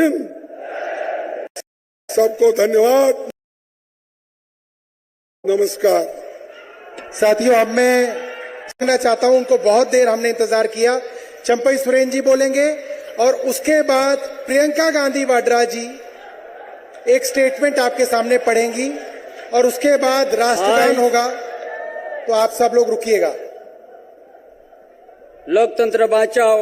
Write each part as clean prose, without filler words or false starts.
हिंद। सबको धन्यवाद, नमस्कार। साथियों, अब मैं कहना चाहता हूं, उनको बहुत देर हमने इंतजार किया। चंपई सोरेन जी बोलेंगे और उसके बाद प्रियंका गांधी वाड्रा जी एक स्टेटमेंट आपके सामने पढ़ेंगी और उसके बाद राष्ट्रगान होगा। तो आप सब लोग रुकिएगा। लोकतंत्र बचाओ,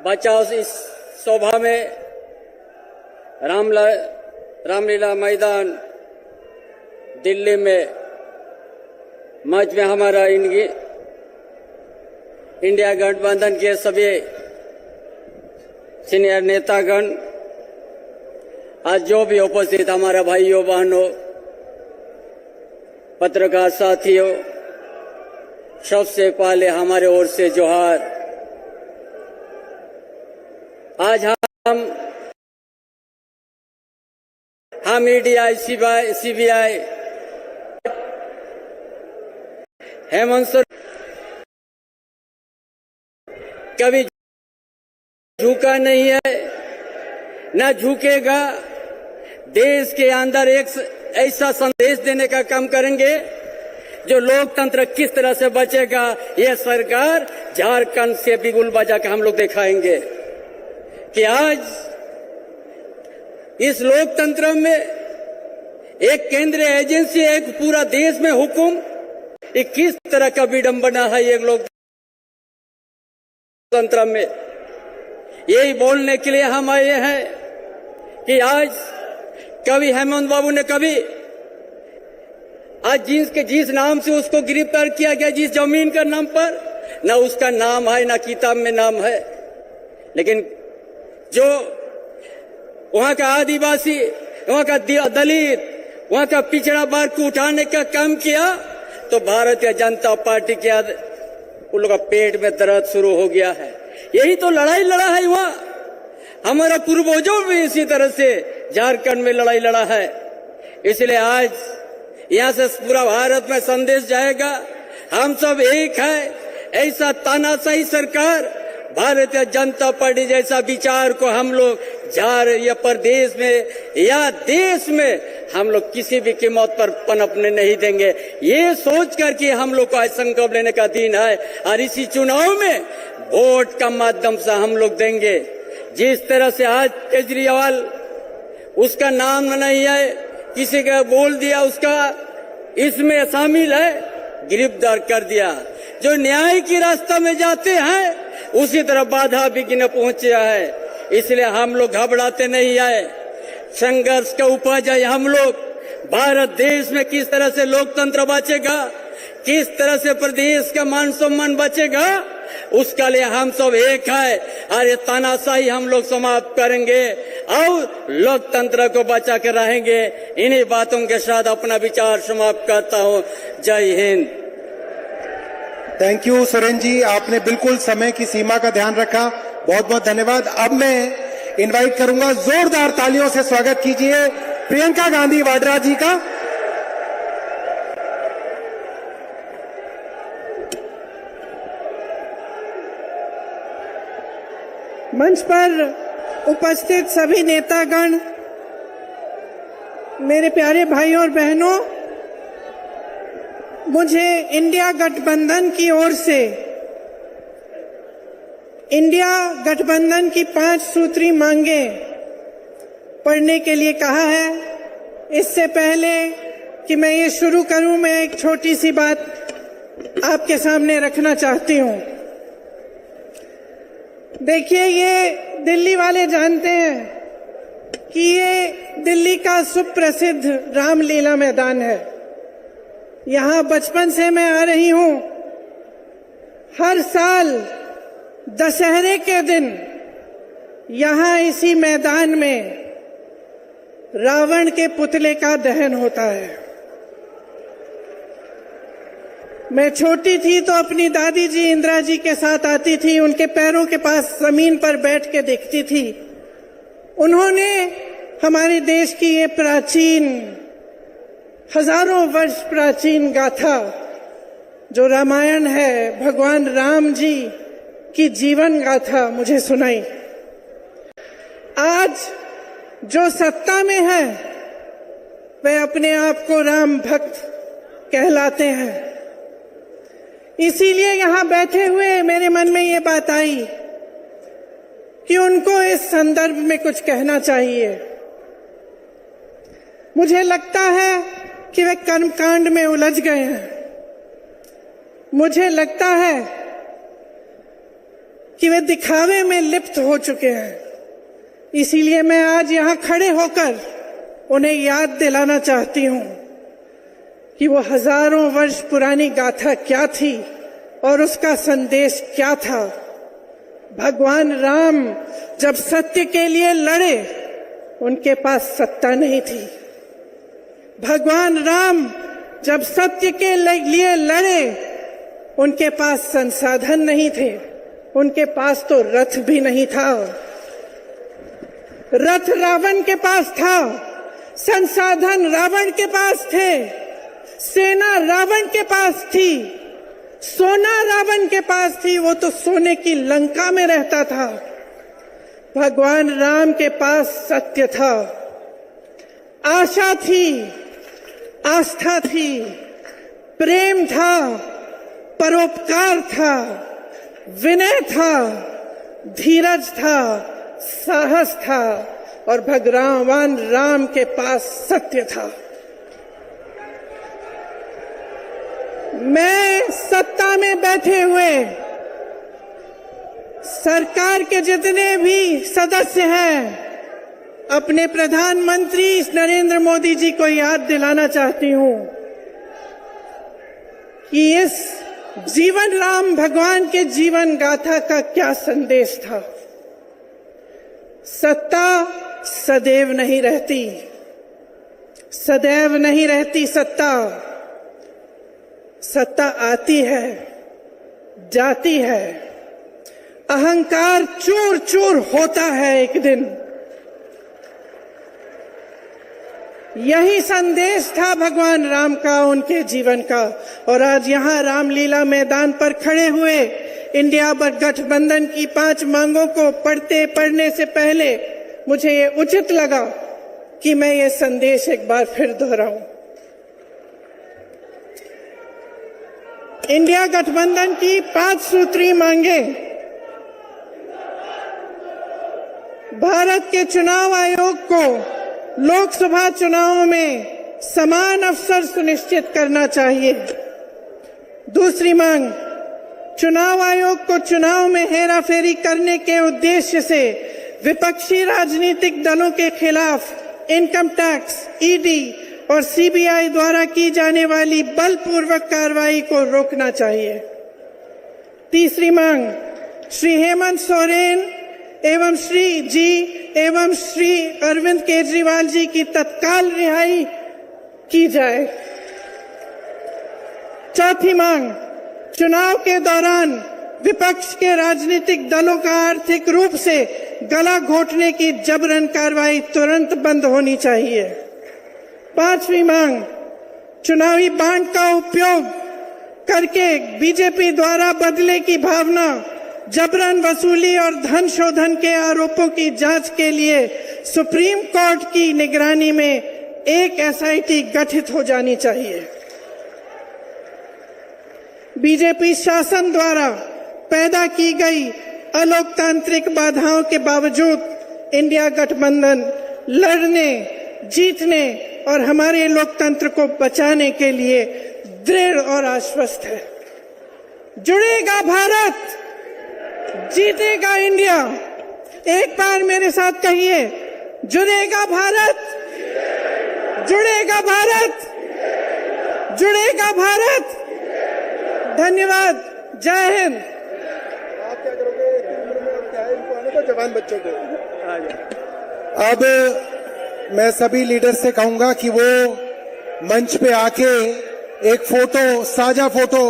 बचाओ। इस सभा में रामलीला मैदान दिल्ली में मंच में हमारा इंडिया गठबंधन के सभी सीनियर नेतागण, आज जो भी उपस्थित हमारा भाइयों बहनों, पत्रकार साथियों, सबसे पहले हमारे ओर से जोहार। आज हम ईडीआई, सीबीआई, हेमंत सोरेन कभी झुका नहीं है, न झुकेगा। देश के अंदर एक ऐसा संदेश देने का काम करेंगे जो लोकतंत्र किस तरह से बचेगा, ये सरकार झारखंड से बिगुल बजा के हम लोग दिखाएंगे कि आज इस लोकतंत्र में एक केंद्रीय एजेंसी, एक पूरा देश में हुकुम, ये किस तरह का विडंबना है ये लोकतंत्र में। यही बोलने के लिए हम आए हैं कि आज कभी हेमंत बाबू ने कभी आज जिस नाम से उसको गिरफ्तार किया गया, जिस जमीन का नाम पर, न उसका नाम है न किताब में नाम है, लेकिन जो वहां का आदिवासी, वहां का दलित, वहां का पिछड़ा वर्ग को उठाने का काम किया, तो भारतीय जनता पार्टी के उन लोगों का पेट में दर्द शुरू हो गया है। यही तो लड़ाई लड़ा है वहां। हमारा पूर्वजों भी इसी तरह से झारखंड में लड़ाई लड़ा है। इसलिए आज यहां से पूरा भारत में संदेश जाएगा, हम सब एक है। ऐसा तानाशाही सरकार, भारतीय जनता पार्टी जैसा विचार को हम लोग या प्रदेश में या देश में हम लोग किसी भी कीमत पर पनपने नहीं देंगे। ये सोचकर कि हम लोग को आज संकल्प लेने का दिन है और इसी चुनाव में वोट का माध्यम से हम लोग देंगे। जिस तरह से आज केजरीवाल, उसका नाम नहीं है, किसी का बोल दिया उसका इसमें शामिल है, गिरफ्तार कर दिया। जो न्याय की रास्ता में जाते हैं उसी तरह बाधा विघ्न पहुंचा है। इसलिए हम लोग घबराते नहीं आए। संघर्ष का उपज है हम लोग। भारत देश में किस तरह से लोकतंत्र बचेगा, किस तरह से प्रदेश का मान सम्मान बचेगा, उसका लिए हम सब एक है। और ये तानाशाही हम लोग समाप्त करेंगे और लोकतंत्र को बचा के रहेंगे। इन्हीं बातों के साथ अपना विचार समाप्त करता हूं। जय हिंद। थैंक यू सोरेन जी, आपने बिल्कुल समय की सीमा का ध्यान रखा। बहुत बहुत धन्यवाद। अब मैं इनवाइट करूंगा, जोरदार तालियों से स्वागत कीजिए प्रियंका गांधी वाड्रा जी का। मंच पर उपस्थित सभी नेतागण, मेरे प्यारे भाइयों और बहनों, मुझे इंडिया गठबंधन की ओर से इंडिया गठबंधन की 5 सूत्री मांगें पढ़ने के लिए कहा है। इससे पहले कि मैं ये शुरू करूं, मैं एक छोटी सी बात आपके सामने रखना चाहती हूं। देखिए, ये दिल्ली वाले जानते हैं कि ये दिल्ली का सुप्रसिद्ध रामलीला मैदान है। यहां बचपन से मैं आ रही हूं। हर साल दशहरे के दिन यहां इसी मैदान में रावण के पुतले का दहन होता है। मैं छोटी थी तो अपनी दादी जी इंदिरा जी के साथ आती थी, उनके पैरों के पास जमीन पर बैठ के देखती थी। उन्होंने हमारे देश की ये प्राचीन, हजारों वर्ष प्राचीन गाथा जो रामायण है, भगवान राम जी की जीवन गाथा मुझे सुनाई। आज जो सत्ता में है वे अपने आप को राम भक्त कहलाते हैं। इसीलिए यहां बैठे हुए मेरे मन में ये बात आई कि उनको इस संदर्भ में कुछ कहना चाहिए। मुझे लगता है कि वे कर्मकांड में उलझ गए हैं। मुझे लगता है कि वे दिखावे में लिप्त हो चुके हैं। इसीलिए मैं आज यहां खड़े होकर उन्हें याद दिलाना चाहती हूं कि वो हजारों वर्ष पुरानी गाथा क्या थी और उसका संदेश क्या था। भगवान राम जब सत्य के लिए लड़े, उनके पास सत्ता नहीं थी। भगवान राम जब सत्य के लिए लड़े, उनके पास संसाधन नहीं थे। उनके पास तो रथ भी नहीं था। रथ रावण के पास था, संसाधन रावण के पास थे, सेना रावण के पास थी, सोना रावण के पास थी। वो तो सोने की लंका में रहता था। भगवान राम के पास सत्य था, आशा थी, आस्था थी, प्रेम था, परोपकार था, विनय था, धीरज था, साहस था और भगवान राम के पास सत्य था। मैं सत्ता में बैठे हुए सरकार के जितने भी सदस्य हैं, अपने प्रधानमंत्री नरेंद्र मोदी जी को याद दिलाना चाहती हूं कि इस जीवन राम भगवान के जीवन गाथा का क्या संदेश था। सत्ता सदैव नहीं रहती, सदैव नहीं रहती सत्ता। सत्ता आती है, जाती है, अहंकार चूर चूर होता है एक दिन। यही संदेश था भगवान राम का, उनके जीवन का। और आज यहां रामलीला मैदान पर खड़े हुए इंडिया गठबंधन की 5 मांगों को पढ़ने से पहले मुझे ये उचित लगा कि मैं ये संदेश एक बार फिर दोहराऊं। इंडिया गठबंधन की 5 सूत्री मांगे भारत के चुनाव आयोग को लोकसभा चुनावों में समान अवसर सुनिश्चित करना चाहिए। दूसरी मांग, चुनाव आयोग को चुनाव में हेराफेरी करने के उद्देश्य से विपक्षी राजनीतिक दलों के खिलाफ इनकम टैक्स, ईडी और सीबीआई द्वारा की जाने वाली बलपूर्वक कार्रवाई को रोकना चाहिए। तीसरी मांग, श्री हेमंत सोरेन एवं श्री अरविंद केजरीवाल जी की तत्काल रिहाई की जाए। चौथी मांग, चुनाव के दौरान विपक्ष के राजनीतिक दलों का आर्थिक रूप से गला घोटने की जबरन कार्रवाई तुरंत बंद होनी चाहिए। पांचवी मांग, चुनावी बांड का उपयोग करके बीजेपी द्वारा बदले की भावना, जबरन वसूली और धन शोधन के आरोपों की जांच के लिए सुप्रीम कोर्ट की निगरानी में एक एसआईटी गठित हो जानी चाहिए। बीजेपी शासन द्वारा पैदा की गई अलोकतांत्रिक बाधाओं के बावजूद इंडिया गठबंधन लड़ने, जीतने और हमारे लोकतंत्र को बचाने के लिए दृढ़ और आश्वस्त है। जुड़ेगा भारत, जीतेगा इंडिया। एक बार मेरे साथ कहिए, जुड़ेगा भारत, जुड़ेगा भारत, जुड़ेगा भारत। धन्यवाद, जय हिंद। आप क्या करोगे? क्या है इनको आने को, जवान बच्चों को। अब मैं सभी लीडर से कहूंगा कि वो मंच पे आके एक फोटो, साझा फोटो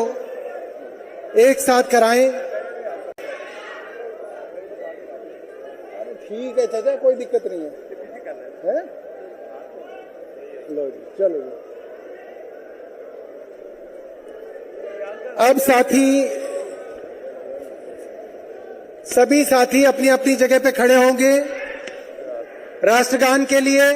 एक साथ कराएं। ठीक है चाचा, कोई दिक्कत नहीं है? लो जी, चलो जी। अब सभी साथी अपनी अपनी जगह पे खड़े होंगे राष्ट्रगान के लिए।